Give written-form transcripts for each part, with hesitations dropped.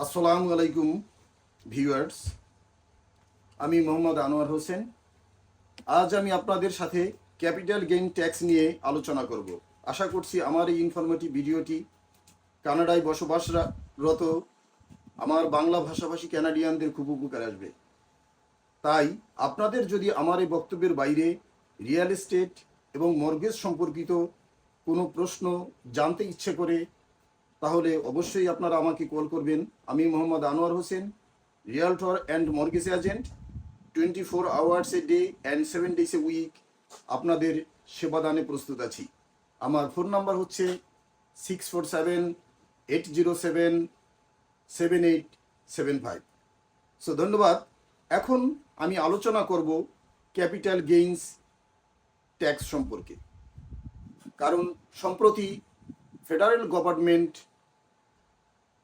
আসসালামু আলাইকুম ভিউয়ার্স, আমি মোহাম্মদ আনোয়ার হোসেন। আজ আমি আপনাদের সাথে ক্যাপিটাল গেইন ট্যাক্স নিয়ে আলোচনা করব। আশা করছি আমার এই ইনফরমেটিভ ভিডিওটি কানাডায় বসবাসরত আমার বাংলা ভাষাভাষী ক্যানাডিয়ানদের খুব উপকার আসবে। তাই আপনাদের যদি আমার এই বক্তব্যের বাইরে রিয়েল এস্টেট এবং মর্গেজ সম্পর্কিত কোনো প্রশ্ন জানতে ইচ্ছে করে, তাহলে অবশ্যই আপনারা আমাকে কল করবেন। আমি Mohammad Anwar Hossain, realtor and mortgage agent. 24 hours a day and 7 days a week আপনাদের সেবাদানে প্রস্তুত আছি। আমার ফোন নাম্বার হচ্ছে 647-807-7875। সো ধন্যবাদ। এখন আমি আলোচনা করব ক্যাপিটাল গেইনস ট্যাক্স সম্পর্কে, কারণ সম্প্রতি ফেডারেল গভর্নমেন্ট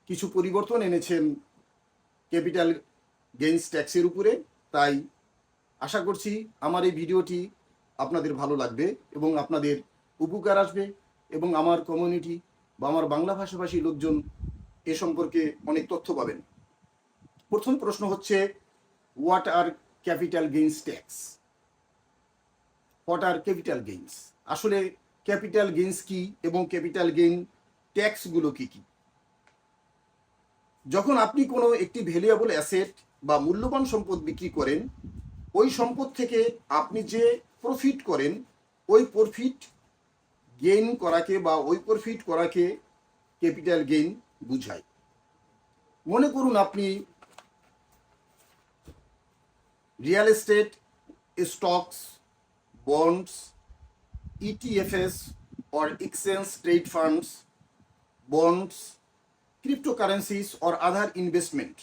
কিছু পরিবর্তন এনেছেন ক্যাপিটাল গেইনস ট্যাক্সের উপরে। তাই আশা করছি আমার এই ভিডিওটি আপনাদের ভালো লাগবে এবং আপনাদের উপকার আসবে, এবং আমার কমিউনিটি বা আমার বাংলা ভাষাভাষী লোকজন এ সম্পর্কে অনেক তথ্য পাবেন। প্রথম প্রশ্ন হচ্ছে, what are capital gains tax? What are capital gains? আসলে ক্যাপিটাল গেইনস কি এবং ক্যাপিটাল গেইন ট্যাক্সগুলো কি কি? যখন আপনি কোনো একটি ভ্যালুয়েবল অ্যাসেট বা মূল্যবান সম্পদ বিক্রি করেন, ওই সম্পদ থেকে আপনি যে প্রফিট করেন, ওই প্রফিট গেইন করাকে বা ওই প্রফিট করাকে ক্যাপিটাল গেইন বুঝায়। মনে করুন আপনি real estate, stocks, bonds, ETFs or exchange trade funds, bonds, cryptocurrencies or other investment,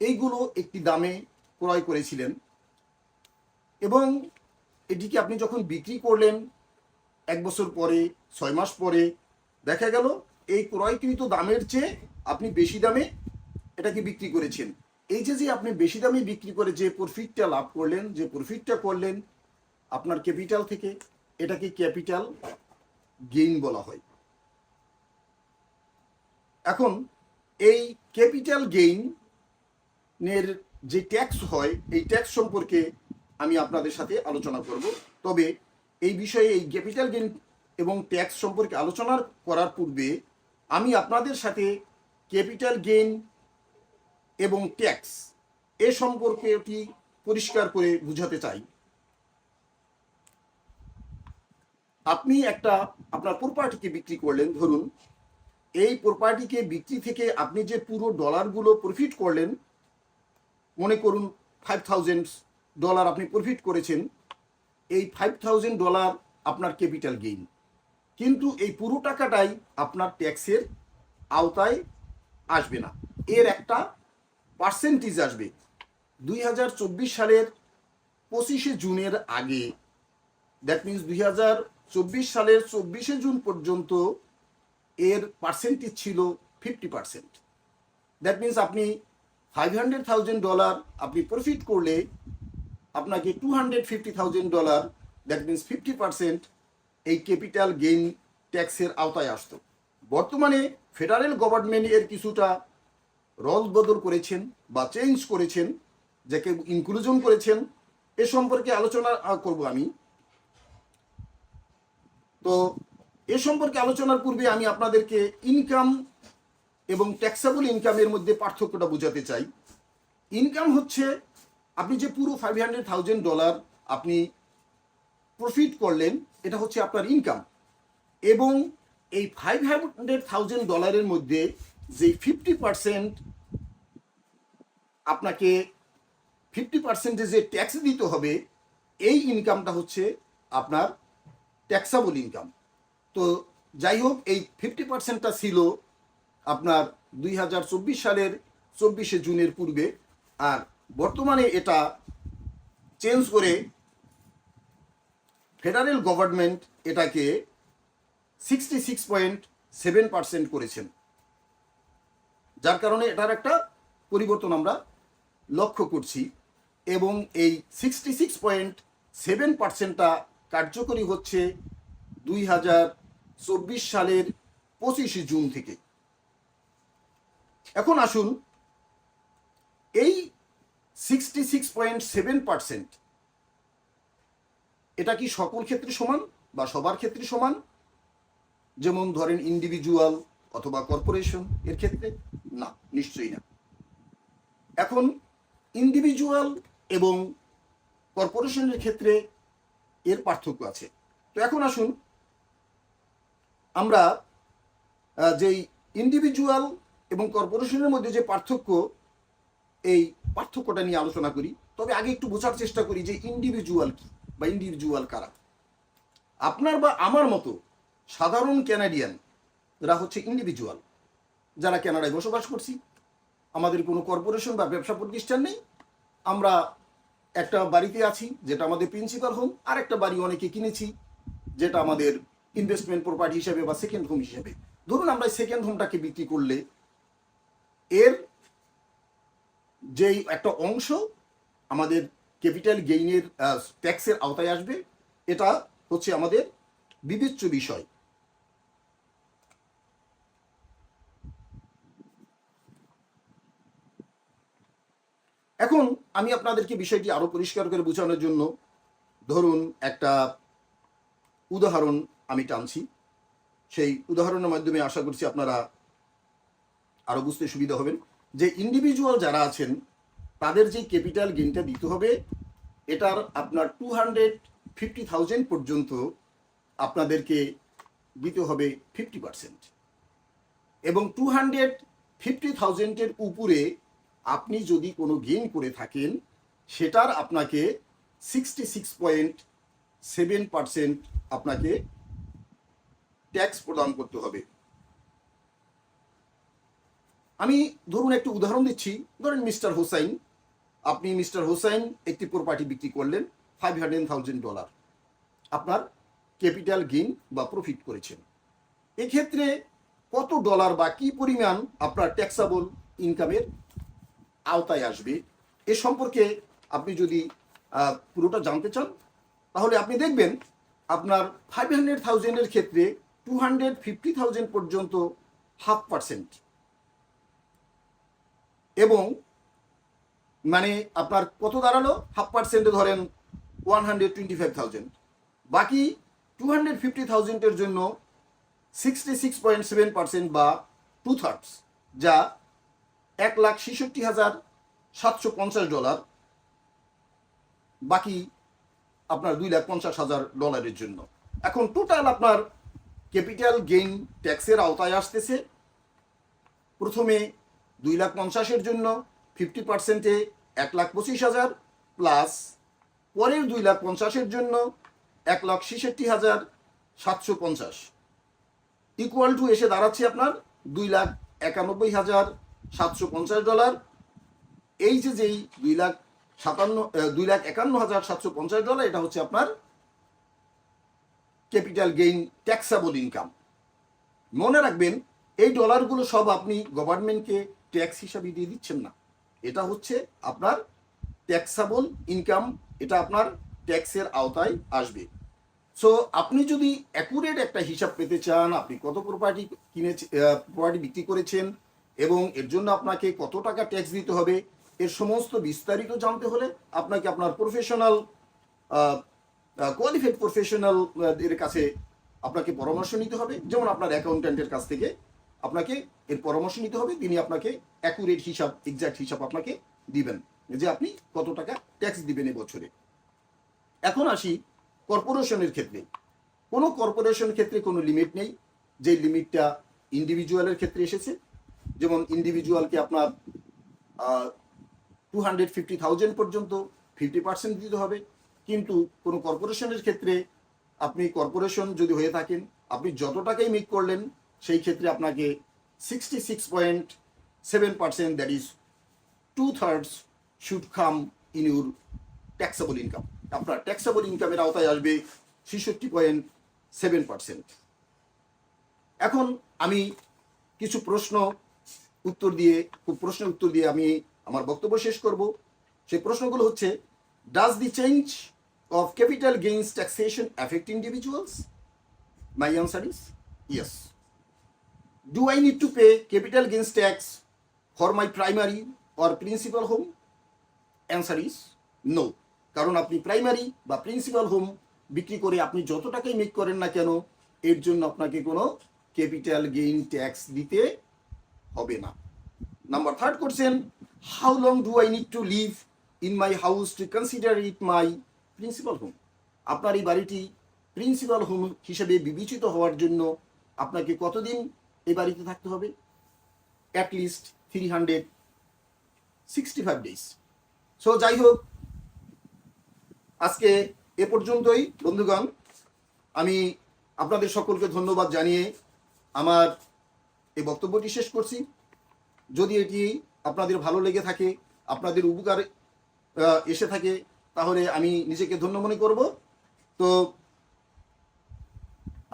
এইগুলো একটি দামে ক্রয় করেছিলেন, এবং এটিকে আপনি যখন বিক্রি করলেন 1 বছর পরে, 6 মাস পরে দেখা গেল এই ক্রয়কৃত দামের চেয়ে আপনি বেশি দামে এটাকে বিক্রি করেছেন। এই যে আপনি বেশি দামে বিক্রি করে যে প্রফিটটা লাভ করলেন, যে প্রফিটটা করলেন আপনার ক্যাপিটাল থেকে, এটাকে ক্যাপিটাল গেইন বলা হয়। এখন এই ক্যাপিটাল গেইনের যে ট্যাক্স হয়, এই ট্যাক্স সম্পর্কে আমি আপনাদের সাথে আলোচনা করব। তবে এই বিষয়ে, এই ক্যাপিটাল গেইন এবং ট্যাক্স সম্পর্কে আলোচনা করার পূর্বে আমি আপনাদের সাথে ক্যাপিটাল গেইন এবং ট্যাক্স এ সম্পর্কেটি পরিষ্কার করে বুঝাতে চাই। আপনি আপনার প্রপার্টিকে বিক্রি করলেন, ধরুন এই প্রপার্টিকে বিক্রি থেকে আপনি যে পুরো ডলারগুলো প্রফিট করলেন, মনে করুন $5,000 আপনি প্রফিট করেছেন, এই $5,000 আপনার ক্যাপিটাল গেইন। কিন্তু এই পুরো টাকাটাই আপনার ট্যাক্সের আওতায় আসবে না, এর একটা পার্সেন্টেজ আসবে। 2024 সালের 25শে জুনের আগে, দ্যাট মিনস 2024 সালের 24শে জুন পর্যন্ত এর পার্সেন্টেজ ছিল 50%। দ্যাট মিনস আপনি $500,000 আপনি প্রফিট করলে আপনাকে $250,000, দ্যাট মিনস 50%, এই ক্যাপিটাল গেইন ট্যাক্সের আওতায় আসতো। বর্তমানে ফেডারেল গভর্নমেন্ট এর কিছুটা রদ বদল করেছেন বা চেঞ্জ করেছেন, যাকে ইনক্লুশন করেছেন। এ সম্পর্কে আলোচনা করব আমি। তো এ সম্পর্কে আলোচনার পূর্বে আমি আপনাদেরকে ইনকাম এবং ট্যাক্সেবল ইনকামের মধ্যে পার্থক্যটা বোঝাতে চাই। ইনকাম হচ্ছে আপনি যে পুরো $500,000 আপনি প্রফিট করলেন, এটা হচ্ছে আপনার ইনকাম। এবং এই $500,000 মধ্যে যে 50% আপনাকে 50% যে ট্যাক্স দিতে হবে, এই ইনকামটা হচ্ছে আপনার ট্যাক্সেবল ইনকাম। তো যাই হোক, এই 50%টা ছিল আপনার 2024 সালের 24শে জুনের পূর্বে, আর বর্তমানে এটা চেঞ্জ করে ফেডারেল গভর্নমেন্ট এটাকে 66.7% করেছেন, যার কারণে এটার একটা পরিবর্তন আমরা লক্ষ্য করছি। এবং এই 66.7%টা কার্যকরী হচ্ছে 2024 সালের 25শে জুন থেকে। এখন আসুন, এই 66.7% এটা কি সকল ক্ষেত্রে সমান বা সবার ক্ষেত্রে সমান? যেমন ধরেন ইন্ডিভিজুয়াল অথবা কর্পোরেশন এর ক্ষেত্রে? না, নিশ্চয়ই না। এখন ইন্ডিভিজুয়াল এবং কর্পোরেশনের ক্ষেত্রে এর পার্থক্য আছে। তো এখন আসুন আমরা যেই ইন্ডিভিজুয়াল এবং কর্পোরেশনের মধ্যে যে পার্থক্য, এই পার্থক্যটা নিয়ে আলোচনা করি। তবে আগে একটু বোঝার চেষ্টা করি যে ইন্ডিভিজুয়াল কি বা ইন্ডিভিজুয়াল কারা। আপনার বা আমার মতো সাধারণ ক্যানাডিয়ানরা হচ্ছে ইন্ডিভিজুয়াল, যারা কানাডায় বসবাস করছি, আমাদের কোনো কর্পোরেশন বা ব্যবসা প্রতিষ্ঠান নেই, আমরা একটা বাড়িতে আছি যেটা আমাদের প্রিন্সিপাল হোম, আর একটা বাড়ি অনেকে কিনেছি যেটা আমাদের ইনভেস্টমেন্ট প্রপার্টি হিসেবে বা সেকেন্ড হোম হিসেবে। ধরুন আমরা সেকেন্ড হোমটাকে বিক্রি করলে এর যেই একটা অংশ আমাদের ক্যাপিটাল গেইনের ট্যাক্সের আওতায় আসবে, এটা হচ্ছে আমাদের বিবেচ্য বিষয়। এখন আমি আপনাদেরকে বিষয়টি আরো পরিষ্কার করে বোঝানোর জন্য ধরুন একটা উদাহরণ আমি টানছি। সেই উদাহরণের মাধ্যমে আশা করছি আপনারা আরো বুঝতে সুবিধা হবেন যে ইন্ডিভিজুয়াল যারা আছেন তাদের যে ক্যাপিটাল গেইনটা দিতে হবে, এটার আপনার 250,000 পর্যন্ত আপনাদেরকে দিতে হবে 50%, এবং 250,000-এর উপরে আপনি যদি কোনো গেইন করে থাকেন সেটার আপনাকে 66.7% আপনাকে ট্যাক্স প্রদান করতে হবে। আমি ধরুন একটু উদাহরণ দিচ্ছি। ধরেন মিস্টার হোসাইন, আপনি মিস্টার হোসাইন একটি প্রপার্টি বিক্রি করলেন $500,000, আপনার ক্যাপিটাল গেইন বা প্রফিট করেছেন। এক্ষেত্রে কত ডলার বা কি পরিমাণ আপনার ট্যাক্সাবল ইনকামের আওতায় আসবে এ সম্পর্কে আপনি যদি পুরোটা জানতে চান, তাহলে আপনি দেখবেন আপনার 500,000-এর ক্ষেত্রে 250,000 পর্যন্ত 0.5%, এবং মানে আপনার কত দাঁড়ালো 0.5%-এ ধরেন 125,000। বাকি 250,000-এর জন্য 66.7% বা 2/3, যা $1,66,750, বাকি আপনার $2,50,000 জন্য। এখন টোটাল আপনার ক্যাপিটাল গেইন ট্যাক্সের আওতায় আসতেছে প্রথমে 2,50,000-এর জন্য 50%-এ 1,25,000, প্লাস পরের 2,50,000-এর জন্য 1,66,750, ইকুয়াল টু এসে দাঁড়াচ্ছে আপনার $2,91,750। এই যে যেই $2,51,750, এটা হচ্ছে আপনার ক্যাপিটাল গেইন ট্যাক্সাবল ইনকাম। মনে রাখবেন এই ডলারগুলো সব আপনি গভর্নমেন্টকে ট্যাক্স হিসাবে দিয়ে দিচ্ছেন না, এটা হচ্ছে আপনার ট্যাক্সাবল ইনকাম, এটা আপনার ট্যাক্সের আওতায় আসবে। সো আপনি যদি অ্যাকুরেট একটা হিসাব পেতে চান, আপনি কত প্রপার্টি প্রপার্টি বিক্রি করেছেন এবং এর জন্য আপনাকে কত টাকা ট্যাক্স দিতে হবে, এর সমস্ত বিস্তারিত জানতে হলে আপনাকে আপনার প্রফেশনাল কোয়ালিফাইড প্রফেশনাল এর কাছে আপনাকে পরামর্শ নিতে হবে। যেমন আপনার অ্যাকাউন্ট্যান্টের কাছ থেকে আপনাকে এর পরামর্শ নিতে হবে, তিনি আপনাকে অ্যাকুরেট হিসাব, এক্সাক্ট হিসাব আপনাকে দিবেন যে আপনি কত টাকা ট্যাক্স দিবেন এবছরে। এখন আসি কর্পোরেশনের ক্ষেত্রে। কোনো কর্পোরেশন ক্ষেত্রে কোনো লিমিট নেই, যে লিমিটটা ইন্ডিভিজুয়ালের ক্ষেত্রে এসেছে। যেমন ইন্ডিভিজুয়ালকে আপনার 250,000 পর্যন্ত 50% দিতে হবে, কিন্তু কোনো কর্পোরেশনের ক্ষেত্রে আপনি কর্পোরেশন যদি হয়ে থাকেন, আপনি যত টাকাই মেক করলেন সেই ক্ষেত্রে আপনাকে 66.7%, that is 2/3 should come in your taxable income. আপনার ট্যাক্সেবল ইনকামের আওতায় আসবে 66.7%। এখন আমি কিছু প্রশ্নের উত্তর দিয়ে আমি আমার বক্তব্য শেষ করব। সেই প্রশ্নগুলো হচ্ছে, does the change of capital gains taxation affect individuals? My answer is yes. Do I need to pay capital gains tax for my primary or principal home? Answer is no. কারণ আপনি প্রাইমারি বা principal home বিক্রি করে আপনি যত টাকাই make করেন না কেন, এর জন্য আপনাকে কোনো ক্যাপিটাল গেইন ট্যাক্স দিতে হবে না। Number third question, how long do I need to live in my house to consider it my principal home? আপনার এই বাড়িটি প্রিন্সিপাল হোম হিসেবে বিবেচিত হওয়ার জন্য আপনাকে কতদিন এই বাড়িতে থাকতে হবে? At least 365 days. সো যাই হোক, আজকে এ পর্যন্তই বন্ধুগণ। আমি আপনাদের সকলকে ধন্যবাদ জানিয়ে আমার এই বক্তব্যটি শেষ করছি। যদি এটি আপনাদের ভালো লেগে থাকে, আপনাদের উপকার এসে থাকে, তাহলে আমি নিজেকে ধন্য মনে করব। তো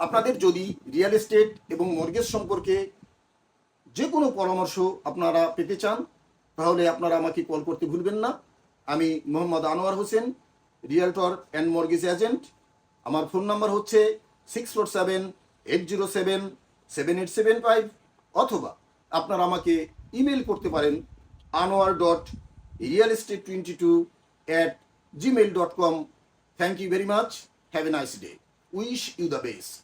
আপনাদের যদি রিয়েল এস্টেট এবং মর্গেজ সম্পর্কে যে কোনো পরামর্শ আপনারা পেতে চান, তাহলে আপনারা আমাকে কল করতে ভুলবেন না। আমি Mohammad Anwar Hossain, realtor and mortgage agent. আমার ফোন নাম্বার হচ্ছে 6478077875, অথবা আপনারা আমাকে ইমেল করতে পারেন anwar.realestate22@gmail.com। Thank you very much. Have a nice day. Wish you the best.